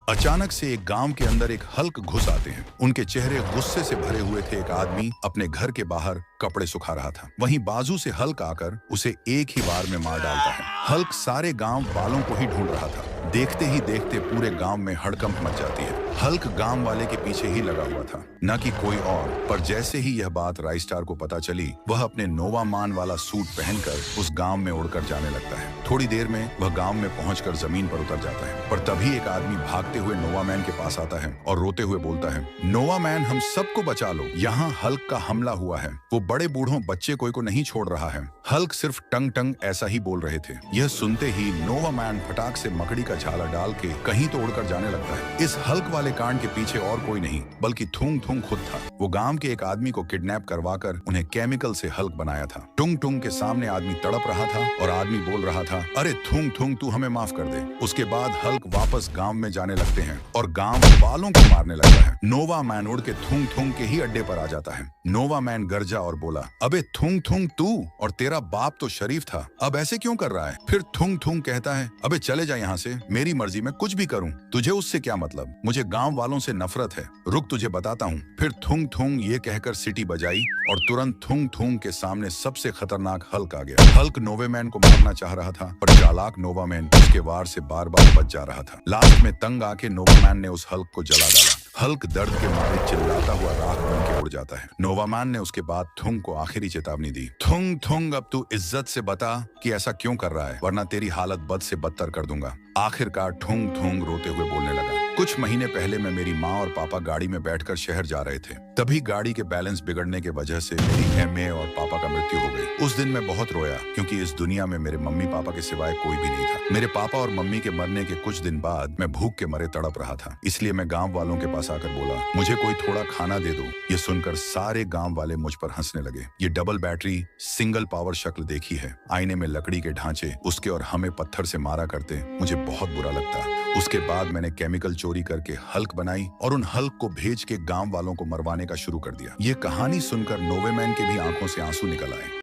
अचानक से एक गांव के अंदर एक हल्क घुस आते हैं। उनके चेहरे गुस्से से भरे हुए थे। एक आदमी अपने घर के बाहर कपड़े सुखा रहा था। वहीं बाजू से हल्क आकर उसे एक ही बार में मार डालता है। हल्क सारे गांव वालों को ही ढूंढ रहा था। देखते ही देखते पूरे गांव में हड़कंप मच जाती है। हल्क गांव वाले के पीछे ही लगा हुआ था, न कि कोई और। पर जैसे ही यह बात राइस्टार को पता चली, वह अपने नोवा मान वाला सूट पहनकर उस गांव में उड़कर जाने लगता है। थोड़ी देर में वह गांव में पहुंचकर जमीन पर उतर जाता है। पर तभी एक आदमी भागते हुए नोवा मैन के पास आता है और रोते हुए बोलता है, नोवा मैन, हम सबको बचा लो, यहाँ हल्क का हमला हुआ है। वो बड़े बूढ़ों बच्चे कोई को नहीं छोड़ रहा है। हल्क सिर्फ टंग टंग ऐसा ही बोल रहे थे। यह सुनते ही नोवा मैन फटाक से मकड़ी का झाला डाल के कहीं तो उड़कर जाने लगता है। इस हल्क वाले कांड के पीछे और कोई नहीं बल्कि थुंग थुंग खुद था। वो गांव के एक आदमी को किडनैप करवाकर उन्हें केमिकल से हल्क बनाया था। टुंग टुंग के सामने आदमी तड़प रहा था और आदमी बोल रहा था, अरे थुंग थुंग, तू हमें माफ कर दे। उसके बाद हल्क वापस गांव में जाने लगते हैं और गांव वालों को मारने लगता है। नोवा मैन उड़ के थुंग थुंग के ही अड्डे पर आ जाता है। नोवा मैन गरजा और बोला, अबे थुंग थुंग, तू और तेरा बाप तो शरीफ था, अब ऐसे क्यों कर रहा है? फिर थुंग थुंग कहता है, अबे चले जा यहाँ से, मेरी मर्जी, मैं कुछ भी करूँ, तुझे उससे क्या मतलब? मुझे गांव वालों से नफरत है, रुक तुझे बताता हूँ। फिर थुंग थुंग ये कहकर सीटी बजाई और तुरंत थुंग थुंग के सामने सबसे खतरनाक हल्क आ गया। हल्क नोवे मैन को मारना चाह रहा था, पर चालाक नोवा मैन उसके वार से बार बार बच जा रहा था। लास्ट में तंग आके नोवा मैन ने उस हल्क को जला डाला। हल्क दर्द के मारे चिल्लाता हुआ राख बन के उड़ जाता है। नोवा मैन ने उसके बाद थुंग को आखिरी चेतावनी दी, थुंग थुंग, अब तू इज्जत से बता कि ऐसा क्यों कर रहा है, वरना तेरी हालत बद से बदतर कर दूंगा। आखिरकार ठुंग ठुंग रोते हुए बोलने लगा, कुछ महीने पहले मैं मेरी माँ और पापा गाड़ी में बैठकर शहर जा रहे थे। तभी गाड़ी के बैलेंस बिगड़ने के वजह से मेरी एमए और पापा का मृत्यु हो गई। उस दिन मैं बहुत रोया क्योंकि इस दुनिया में मेरे मम्मी पापा के सिवाय कोई भी नहीं था। मेरे पापा और मम्मी के मरने के कुछ दिन बाद मैं भूख के मरे तड़प रहा था। इसलिए मैं गाँव वालों के पास आकर बोला, मुझे कोई थोड़ा खाना दे दो। ये सुनकर सारे गाँव वाले मुझ पर हंसने लगे। ये डबल बैटरी सिंगल पावर शक्ल देखी है, आईने में लकड़ी के ढांचे, उसके और हमें पत्थर से मारा करते, मुझे बहुत बुरा लगता। उसके बाद मैंने केमिकल चोरी करके हल्क बनाई और उन हल्क को भेज के गांव वालों को मरवाने का शुरू कर दिया। ये कहानी सुनकर नोवे मैन के भी आंखों से आंसू निकल आए।